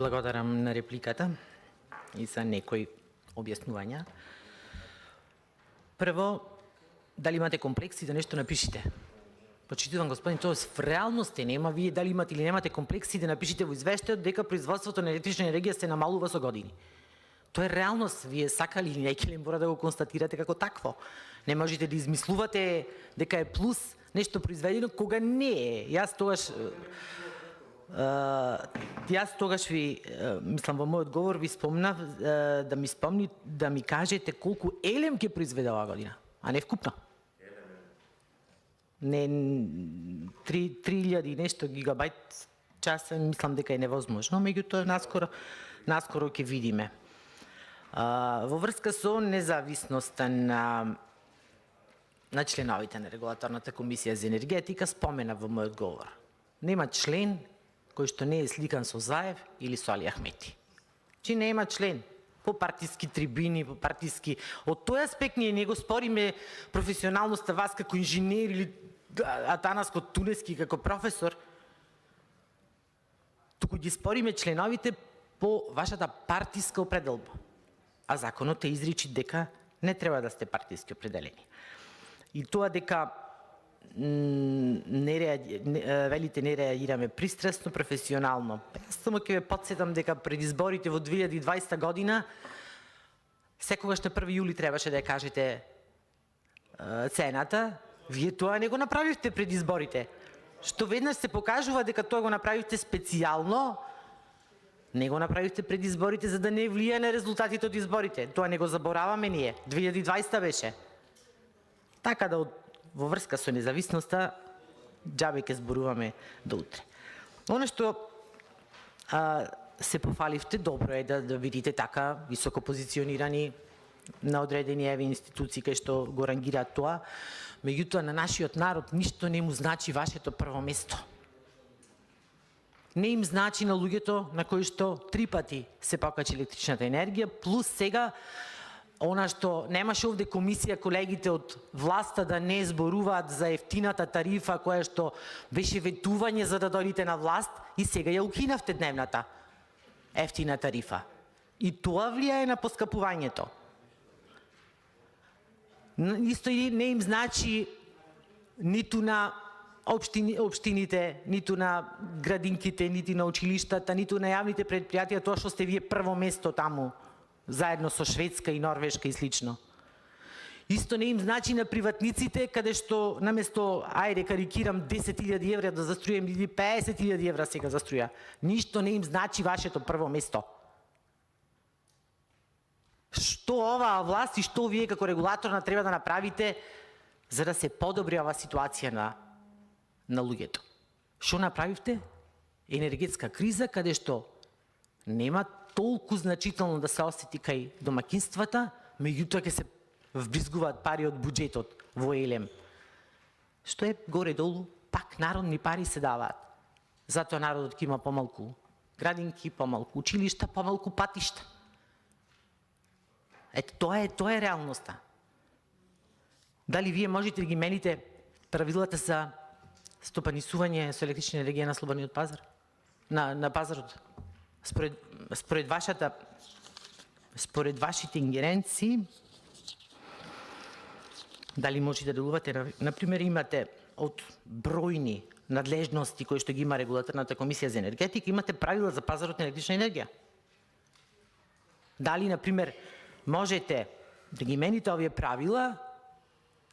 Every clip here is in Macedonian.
Благодарам на репликата и за некои објаснувања. Прво, дали имате комплекси да нешто напишите? Почитувам господин Тоос, в реалност нема вие дали имате или немате комплекси да напишите во извештајот дека производството на електрична енергија се намалува со години. Тоа е реалност, вие сакали или не мора да го констатирате како такво. Не можете да измислувате дека е плюс нешто произведено кога не е. Јас тогаш ви, мислам во мојот говор ви спомнав да ми кажете колку елем ќе произведе оваа година, а не вкупно. Не 3000 нешто гигабајт часа, мислам дека е невозможно, меѓутоа наскоро ќе видиме. Во врска со независноста на членовите на Регулаторната комисија за енергетика, спомена во мојот говор. Нема член кој што не е сликан со Заев или со Али Ахмети. Чи нема член по партиски трибини, по партиски. Од тој аспект ние не го спориме професионалноста вас како инженер или Атанас Тунески како професор, туку ги спориме членовите по вашата партиска определба. А законот е изричи дека не треба да сте партиски определени. И тоа дека велите не реагираме пристрасно, професионално. Само ќе ве потсетам дека пред изборите во 2020 година секогаш на 1 јули требаше да ја кажете цената. Вие тоа не го направивте пред изборите. Што веднаш се покажува дека тоа го направивте специјално, не го направивте пред изборите за да не влие на резултатите од изборите. Тоа не го забораваме ние. 2020 беше. Така да во врска со независноста, џабе ќе зборуваме до утре. Оно што се пофаливте, добро е да видите така високо позиционирани на одредени институции кај што го рангираат тоа, меѓутоа на нашиот народ ништо не му значи вашето прво место. Не им значи на луѓето на кои што 3 пати се покачи електричната енергија, плюс сега она што немаше овде комисија колегите од власта да не зборуваат за ефтината тарифа која што беше ветување за да дојдете на власт и сега ја укинавте дневната ефтина тарифа. И тоа влијае на поскапувањето. Исто и не им значи ниту на општините, ниту на градинките, ниту на училиштата, ниту на јавните предпријатија тоа што сте вие прво место таму, заедно со Шведска и Норвешка и слично. Исто не им значи на приватниците, каде што наместо, ајде карикирам, 10.000 евра да заструјам или 50.000 евра сега заструја. Ништо не им значи вашето прво место. Што оваа власт и што вие како регулаторна треба да направите за да се подобри оваа ситуација на луѓето? Што направивте? Енергетска криза каде што нема толку значително да се осети кај домакинствата, меѓутоа ќе се вбризгуваат пари од буџетот во елем. Што е горе-долу, пак народни пари се даваат. Затоа народот ќе има помалку градинки, помалку училишта, помалку патишта. Ето, тоа е реалноста. Дали вие можете да ги мените правилата за стопанисување со електрична енергија на слободниот пазар? На пазарот? Според вашите ингеренции, дали можете да делувате, например, имате од бројни надлежности кои што ги има Регулаторната комисија за енергетика, имате правила за пазарот на електрична енергија. Дали, например, можете да ги мените овие правила,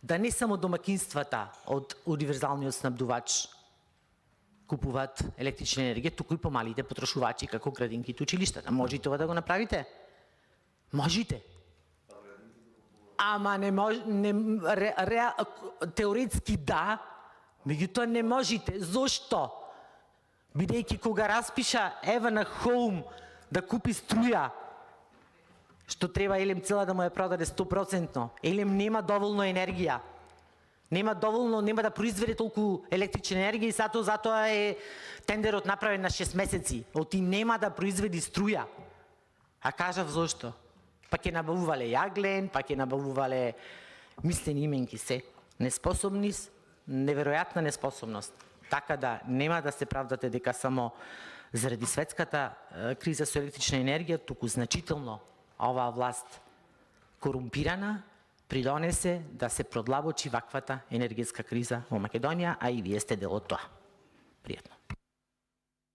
да не само домакинствата од универзалниот снабдувач купуваат електрична енергија, туку и помалите потрошувачи како градинките, училиштата. Можете това да го направите? Можете. Ама не може, теоретски да, меѓутоа не можете. Зошто? Бидејќи кога распиша Ева на Хоум да купи струја, што треба Елем цела да му ја продаде 100%, Елем нема доволно енергија. Нема да произведе толку електрична енергија и затоа е тендерот направен на 6 месеци. Оти нема да произведи струја. А кажав зошто? Па ќе набавувале јаглен, па ќе набавувале мислени именки се. Неспособност, неверојатна неспособност. Така да нема да се правдате дека само Заради светската криза со електрична енергија, туку значително оваа власт корумпирана придонесе да се продлабочи ваквата енергетска криза во Македонија, а и вие сте дел од тоа. Пријатно.